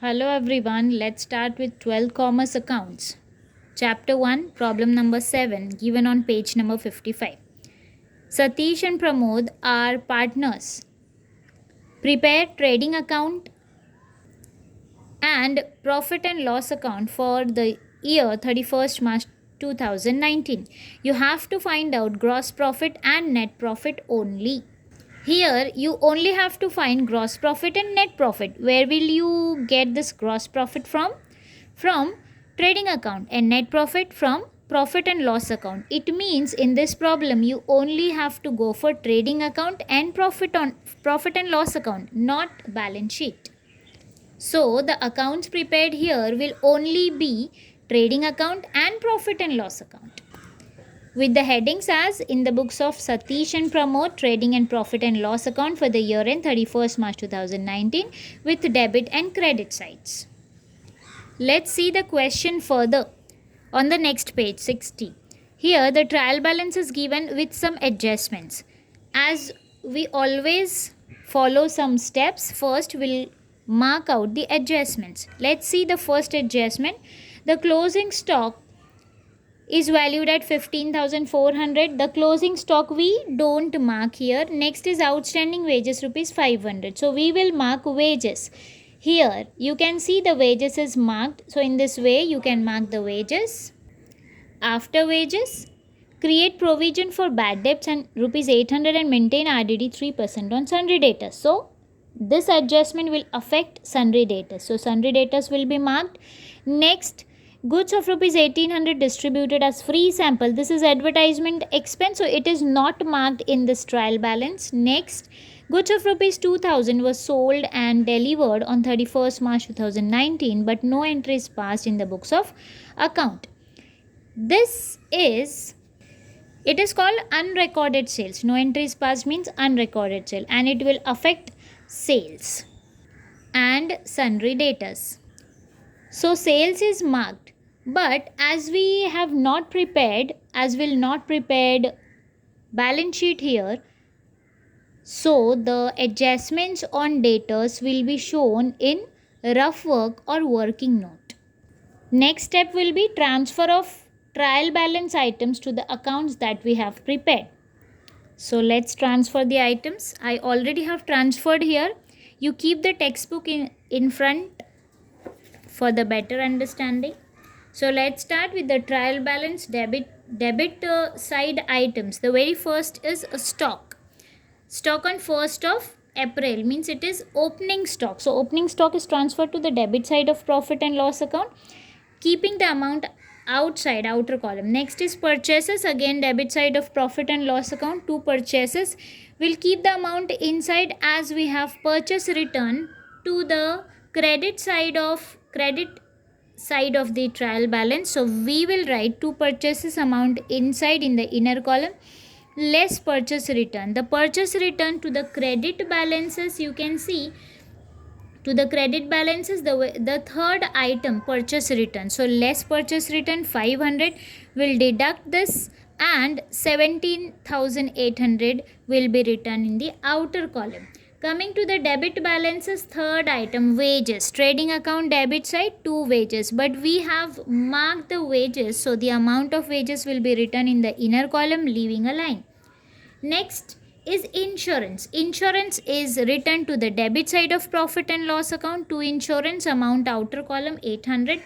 Hello everyone, let's start with 12 commerce accounts. Chapter 1, problem number 7, given on page number 55. Satish and Pramod are partners. Prepare trading account and profit and loss account for the year 31st March 2019. You have to find out gross profit and net profit only. Here you only have to find gross profit and net profit. Where will you get this gross profit from? From trading account, and net profit from profit and loss account. It means in this problem you only have to go for trading account and profit and loss account, not balance sheet. So the accounts prepared here will only be trading account and profit and loss account, with the headings as in the books of Satish and Pramod, trading and profit and loss account for the year end 31st March 2019 with debit and credit sides. Let's see the question further on the next page 60. Here the trial balance is given with some adjustments. As we always follow some steps, first we'll mark out the adjustments. Let's see the first adjustment. The closing stock is valued at 15,400. The closing stock we don't mark here. Next is outstanding wages rupees 500. So we will mark wages. Here you can see the wages is marked. So in this way you can mark the wages. After wages, create provision for bad debts and rupees 800 and maintain RDD 3% on sundry debtors. So this adjustment will affect sundry debtors. So sundry debtors will be marked. Next, goods of rupees 1800 distributed as free sample. This is advertisement expense, so it is not marked in this trial balance. Next, goods of rupees 2000 was sold and delivered on 31st March 2019, but no entry is passed in the books of account. It is called unrecorded sales. No entry is passed means unrecorded sale, and it will affect sales and sundry debtors. So sales is marked, but as we have not prepared, balance sheet here, so the adjustments on debtors will be shown in rough work or working note. Next step will be transfer of trial balance items to the accounts that we have prepared. So let's transfer the items. I already have transferred here. You keep the textbook in front for the better understanding. So let's start with the trial balance debit side items. The very first is a stock. Stock on 1st of April means it is opening stock. So opening stock is transferred to the debit side of profit and loss account, keeping the amount outer column. Next is purchases, again debit side of profit and loss account. 2 purchases, will keep the amount inside as we have purchase return to the credit side of the trial balance. So we will write 2 purchases amount inside in the inner column, less purchase return. The purchase return to the credit balances, you can see to the credit balances the third item purchase return. So less purchase return 500, will deduct this, and 17,800 will be written in the outer column. Coming to the debit balances, third item wages. Trading account debit side 2 wages, but we have marked the wages, so the amount of wages will be written in the inner column, leaving a line. Next is insurance. Insurance is written to the debit side of profit and loss account. To insurance amount outer column 800.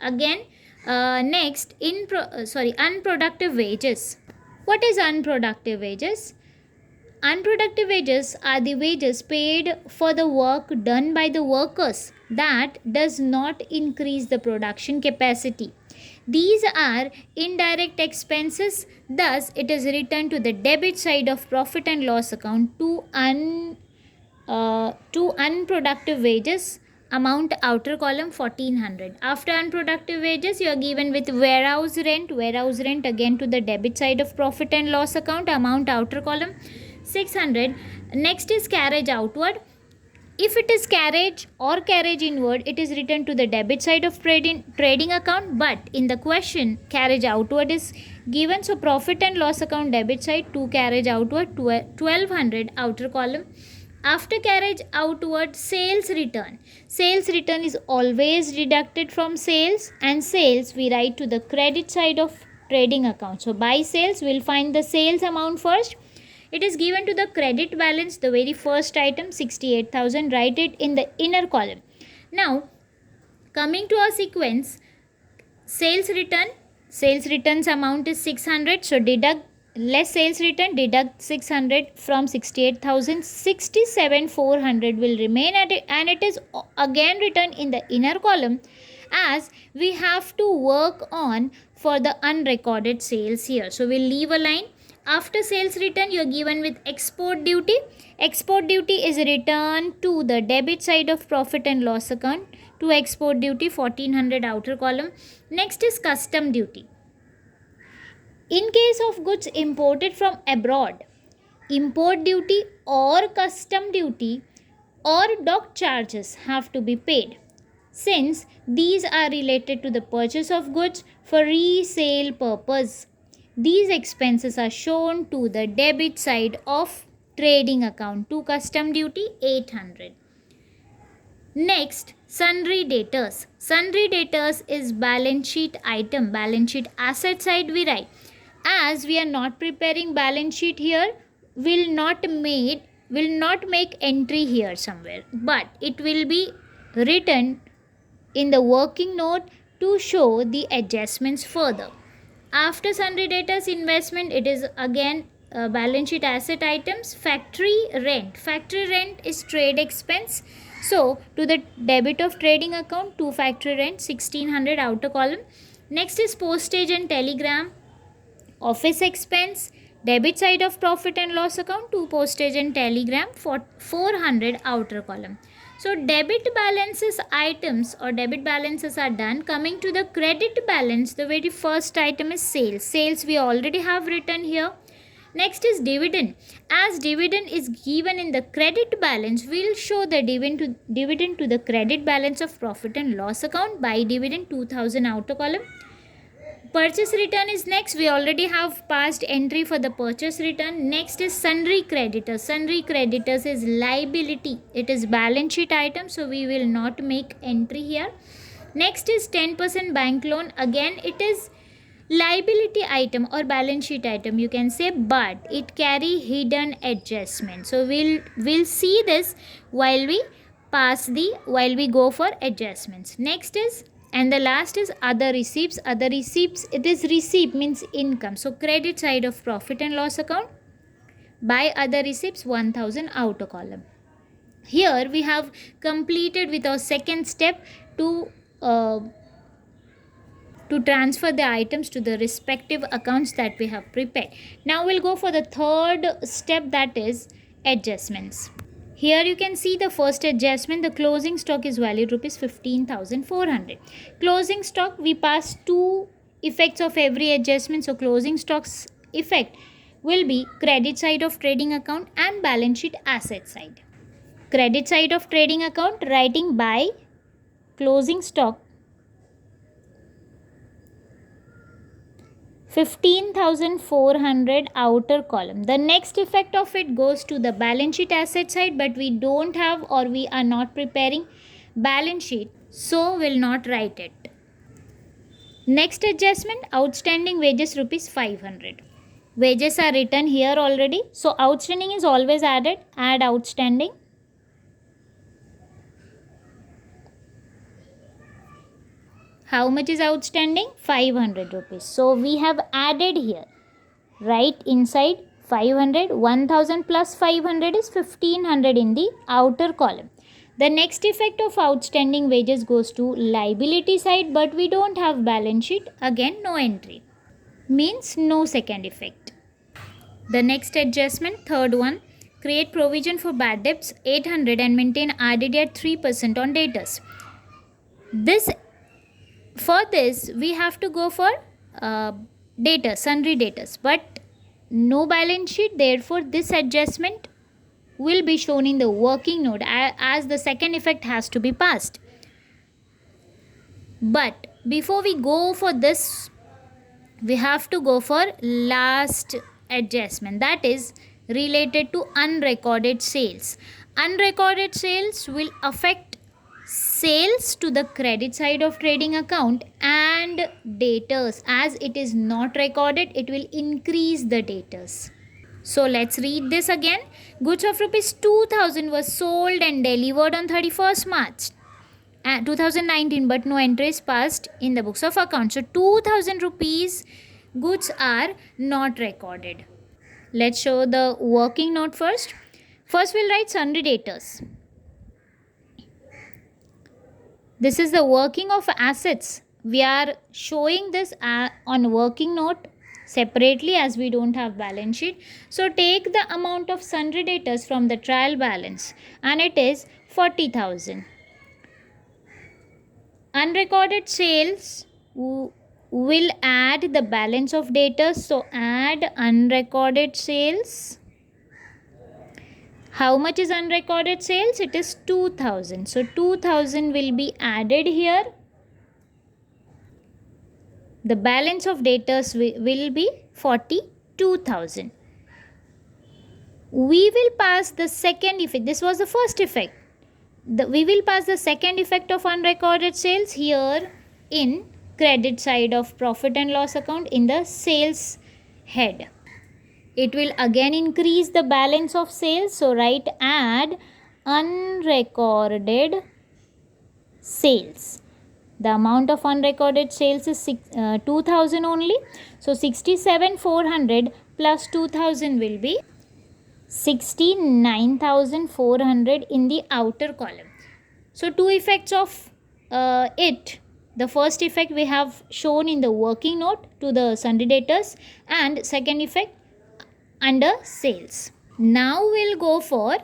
Again, next unproductive wages. What is unproductive wages? Unproductive wages are the wages paid for the work done by the workers that does not increase the production capacity. These are indirect expenses, thus it is written to the debit side of profit and loss account. To unproductive wages amount outer column 1400. After unproductive wages, you are given with warehouse rent. Warehouse rent again to the debit side of profit and loss account, amount outer column 600. Next is carriage outward. If it is carriage or carriage inward, it is written to the debit side of trading account, but in the question carriage outward is given. So profit and loss account debit side, to carriage outward 1200 outer column After carriage outward, sales return. Sales return is always deducted from sales, and sales we write to the credit side of trading account. So by sales, we'll find the sales amount first. It is given to the credit balance, the very first item, 68,000. Write it in the inner column. Now, coming to our sequence, sales returns amount is 600, so deduct less sales return, deduct 600 from 68,000, 67,400 will remain at it, and it is again written in the inner column, as we have to work on for the unrecorded sales here. So we'll leave a line. After sales return, you're given with export duty. Export duty is returned to the debit side of profit and loss account. To export duty, 1400, outer column. Next is custom duty. In case of goods imported from abroad, import duty or custom duty or dock charges have to be paid, since these are related to the purchase of goods for resale purpose. These expenses are shown to the debit side of trading account. To custom duty, 800. Next, sundry debtors. Sundry debtors is balance sheet item. Balance sheet asset side we write. As we are not preparing balance sheet here, will not make entry here somewhere, but it will be written in the working note to show the adjustments further. After sundry debtors investment, it is again balance sheet asset items. Factory rent. Factory rent is trade expense. So to the debit of trading account, to factory rent, 1600, outer column. Next is postage and telegram. Office expense, debit side of profit and loss account, to postage and telegram, for 400, outer column. So debit balances items or debit balances are done. Coming to the credit balance, the very first item is sales. Sales we already have written here. Next is dividend. As dividend is given in the credit balance, we'll show the dividend to the credit balance of profit and loss account. By dividend, 2000, outer column. Purchase return is next. We already have passed entry for the purchase return. Next is sundry creditors. Sundry creditors is liability. It is balance sheet item, so we will not make entry here. Next is 10% bank loan. Again, it is liability item or balance sheet item, you can say, but it carry hidden adjustment. So we'll see this while we go for adjustments. Next is, and the last is other receipts. Other receipts, it is receipt means income. So credit side of profit and loss account. By other receipts, 1000, outer column. Here we have completed with our second step to transfer the items to the respective accounts that we have prepared. Now we'll go for the third step, that is adjustments. Here you can see the first adjustment. The closing stock is valued rupees 15,400. Closing stock, we pass two effects of every adjustment. So closing stock's effect will be credit side of trading account and balance sheet asset side. Credit side of trading account, writing by closing stock 15,400, outer column. The next effect of it goes to the balance sheet asset side, but we don't have or we are not preparing balance sheet, so will not write it. Next adjustment, outstanding wages rupees 500. Wages are written here already, so outstanding is always added. Add outstanding. How much is outstanding? 500 rupees. So we have added here. Right inside 500, 1000 plus 500 is 1500 in the outer column. The next effect of outstanding wages goes to liability side, but we don't have balance sheet. Again, no entry. Means no second effect. The next adjustment, third one, create provision for bad debts 800 and maintain RDD at 3% on debtors. For this, we have to go for debtors, sundry debtors, but no balance sheet. Therefore, this adjustment will be shown in the working note as the second effect has to be passed. But before we go for this, we have to go for last adjustment, that is related to unrecorded sales. Unrecorded sales will affect sales to the credit side of trading account and debtors. As it is not recorded, it will increase the debtors. So let's read this again. Goods of rupees 2000 was sold and delivered on 31st March 2019, but no entry is passed in the books of accounts. So 2000 rupees goods are not recorded. Let's show the working note first. First we'll write sundry debtors. This is the working of assets. We are showing this on working note separately as we don't have balance sheet. So take the amount of sundry debtors from the trial balance and it is 40,000. Unrecorded sales will add the balance of debtors. So add unrecorded sales. How much is unrecorded sales? It is 2000. So 2000 will be added here. The balance of debtors will be 42,000. We will pass the second effect. This was the first effect. We will pass the second effect of unrecorded sales here in credit side of profit and loss account in the sales head. It will again increase the balance of sales. So write add unrecorded sales. The amount of unrecorded sales is 2000 only. So 67,400 plus 2000 will be 69,400 in the outer column. So two effects of it. The first effect we have shown in the working note to the sundry debtors and second effect under sales. Now we'll go for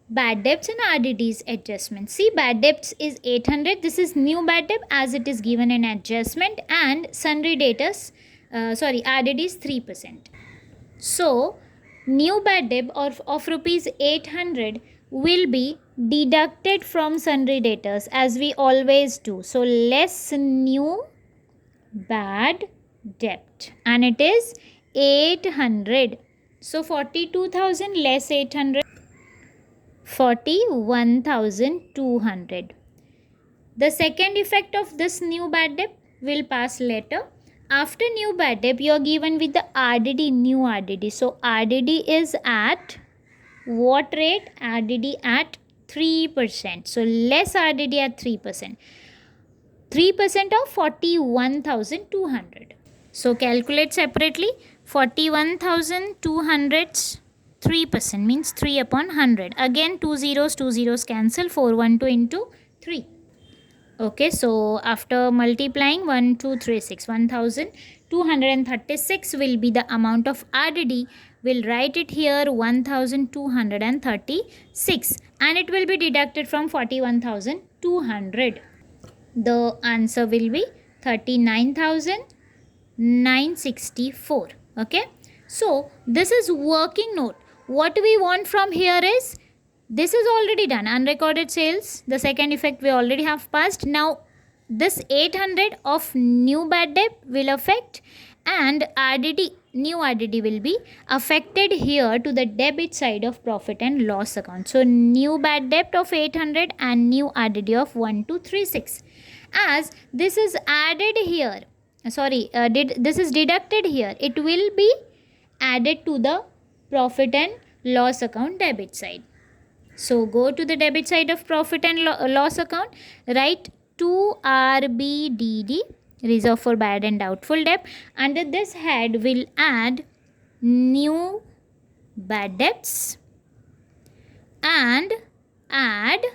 bad debts and RDDs adjustment. See, bad debts is 800. This is new bad debt as it is given an adjustment, and sundry debtors, RDD is 3%. So new bad debt of rupees 800 will be deducted from sundry debtors as we always do. So less new bad debt and it is 800. So 42,000 less 800, 41,200. The second effect of this new bad debt will pass later. After new bad debt, you are given with the RDD, new RDD. So RDD is at what rate? RDD at 3%. So less RDD at 3%. 3% of 41,200. So calculate separately. 41,200's 3% means 3 upon 100. Again 2 zeros cancel. 412 into 3. Okay, so after multiplying 1, 2, 3, 6, 1,236 will be the amount of RDD. We'll write it here 1,236 and it will be deducted from 41,200. The answer will be 39,964. Okay, so this is working note. What we want from here is, this is already done, unrecorded sales, the second effect we already have passed. Now this 800 of new bad debt will affect and RDD, new RDD will be affected here to the debit side of profit and loss account. So new bad debt of 800 and new RDD of 1236. As this is added here, this is deducted here, it will be added to the profit and loss account debit side. So go to the debit side of profit and loss account, write 2RBDD, reserve for bad and doubtful debt. Under this head we'll add new bad debts and add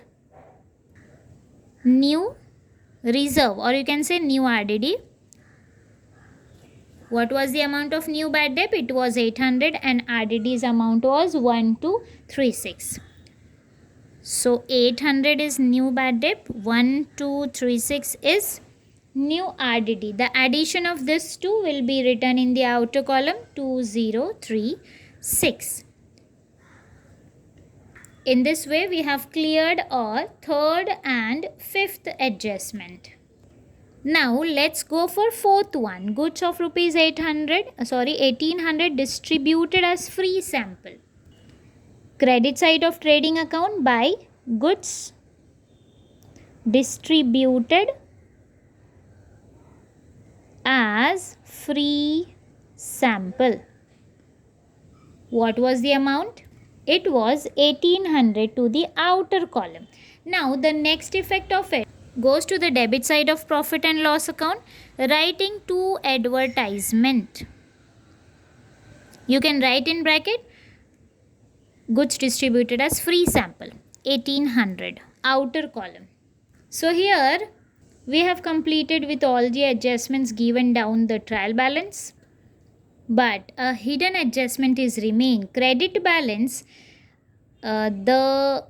new reserve, or you can say new RDD. What was the amount of new bad debt? It was 800 and RDD's amount was 1236. So 800 is new bad debt, 1236 is new RDD. The addition of this two will be written in the outer column, 2036. In this way we have cleared our third and fifth adjustment. Now let's go for fourth one. Goods of rupees 1800 distributed as free sample. credit side of trading account by goods distributed as free sample. What was the amount? It was 1800 to the outer column. Now the next effect of it goes to the debit side of profit and loss account, writing to advertisement. You can write in bracket goods distributed as free sample 1800 outer column. So here we have completed with all the adjustments given down the trial balance, but a hidden adjustment is remain. Credit balance, the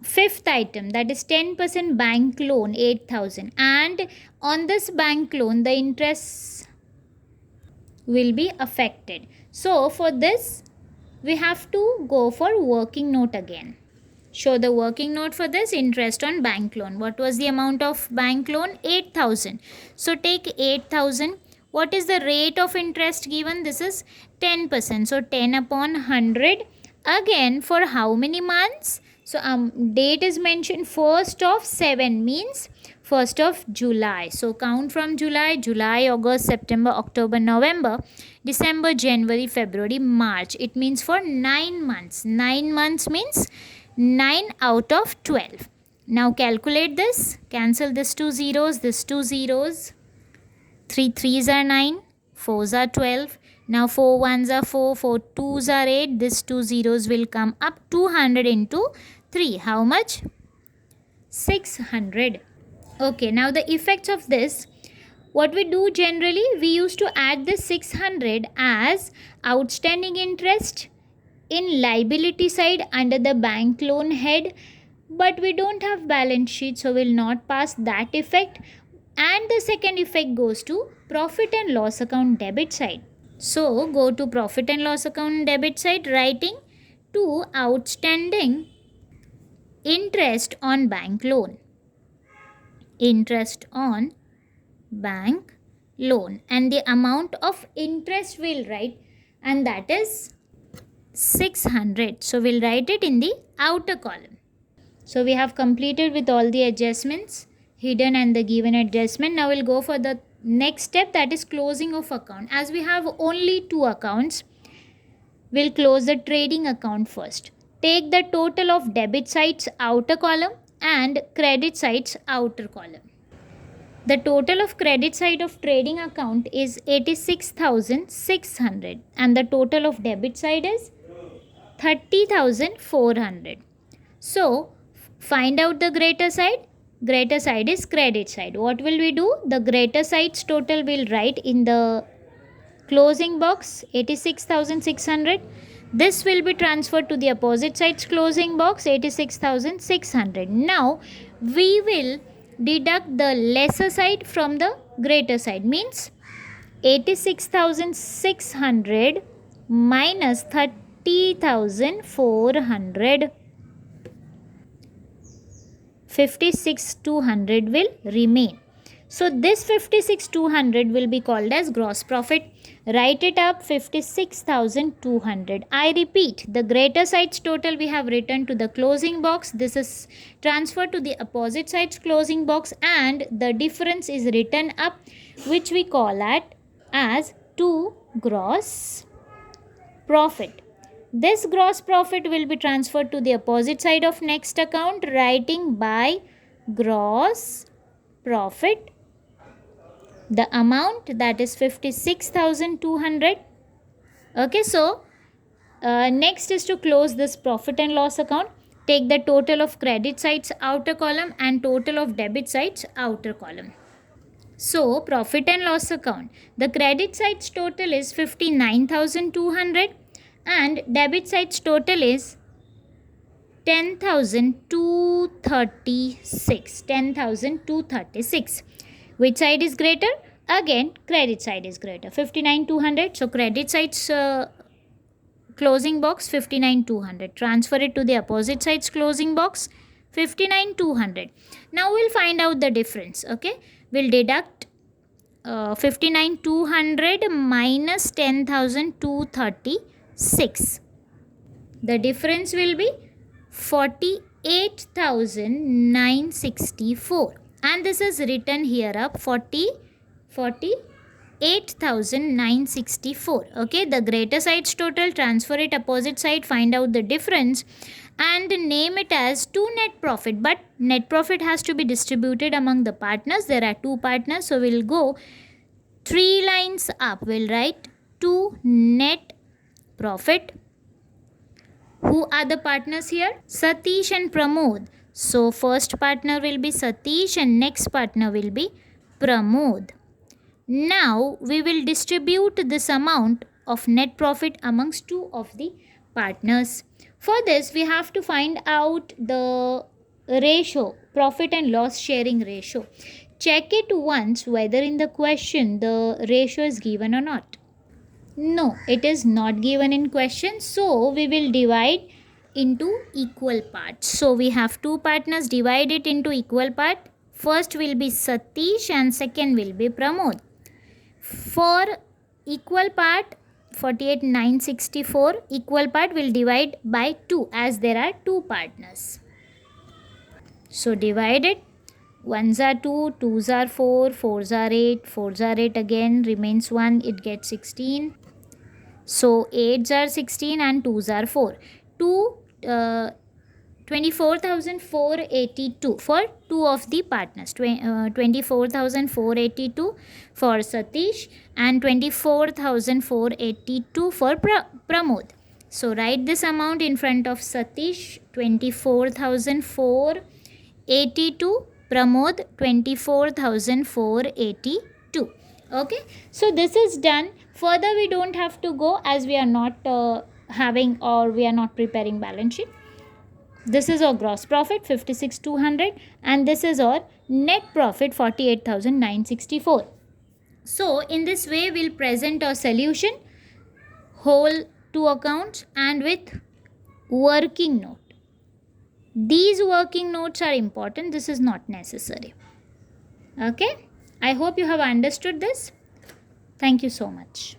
fifth item, that is 10% bank loan 8000, and on this bank loan the interest will be affected. So for this we have to go for working note again. Show the working note for this interest on bank loan. What was the amount of bank loan? 8000. So take 8000. What is the rate of interest given? This is 10%. So 10 upon 100. Again, for how many months? So date is mentioned 1st of 7 means 1st of July. So count from July, August, September, October, November, December, January, February, March. It means for 9 months. 9 months means 9 out of 12. Now calculate this. Cancel this 2 zeros, this 2 zeros. 3 3s are 9, 4s are 12. Now 4 1s are 4, 4 2s are 8. This 2 zeros will come up. 200 into 3. How much? 600. Okay, now the effects of this. What we do generally, we used to add this 600 as outstanding interest in liability side under the bank loan head, but we don't have balance sheet, so we'll not pass that effect. And the second effect goes to profit and loss account debit side. So go to profit and loss account debit side, writing to outstanding interest on bank loan. Interest on bank loan, and the amount of interest we'll write, and that is 600. So we'll write it in the outer column. So we have completed with all the adjustments, hidden and the given adjustment. Now we'll go for the next step, that is closing of account. As we have only 2 accounts, we'll close the trading account first. Take the total of debit side's outer column and credit side's outer column. The total of credit side of trading account is 86,600 and the total of debit side is 30,400. So find out the greater side. Greater side is credit side. What will we do? The greater side's total will write in the closing box 86,600. This will be transferred to the opposite side's closing box 86,600. Now we will deduct the lesser side from the greater side, means 86,600 minus 30,400. 56,200 will remain. So this 56,200 will be called as gross profit. Write it up, 56,200. I repeat, the greater side's total we have written to the closing box. This is transferred to the opposite side's closing box, and the difference is written up, which we call as to gross profit. This gross profit will be transferred to the opposite side of next account, writing by gross profit the amount, that is 56,200. Okay, so next is to close this profit and loss account. Take the total of credit side's outer column and total of debit side's outer column. So profit and loss account, the credit side's total is 59,200 and debit side's total is 10,236. 10,236. Which side is greater? Again, credit side is greater. 59,200. So credit side's closing box 59,200. Transfer it to the opposite side's closing box 59,200. Now we'll find out the difference. Okay, we'll deduct 59,200 minus 10,236. The difference will be 48,964, and this is written here up 48,964. Okay, the greater side's total, transfer it opposite side, find out the difference, and name it as 2 net profit. But net profit has to be distributed among the partners. There are 2 partners, so we'll go 3 lines up. We'll write 2 net profit. Who are the partners here? Satish and Pramod. So first partner will be Satish and next partner will be Pramod. Now we will distribute this amount of net profit amongst 2 of the partners. For this we have to find out the ratio, profit and loss sharing ratio. Check it once whether in the question the ratio is given or not. No, it is not given in question. So we will divide into equal parts. So we have 2 partners, divide it into equal part. First will be Satish and second will be Pramod. For equal part 48,964, equal part will divide by 2 as there are 2 partners. So divide it. 1s are 2, 2s are 4, 4s are 8, 4s are 8 again, remains 1, it gets 16. So 8s are 16 and 2s are 4. 24,482 for 2 of the partners. 24,482 for Satish and 24,482 for Pramod. So write this amount in front of Satish, 24,482, Pramod 24,482. Okay, so this is done. Further we don't have to go as we are not having or we are not preparing balance sheet. This is our gross profit 56,200 and this is our net profit 48,964. So in this way we'll present our solution, whole 2 accounts and with working note. These working notes are important. This is not necessary. Okay, I hope you have understood this. Thank you so much.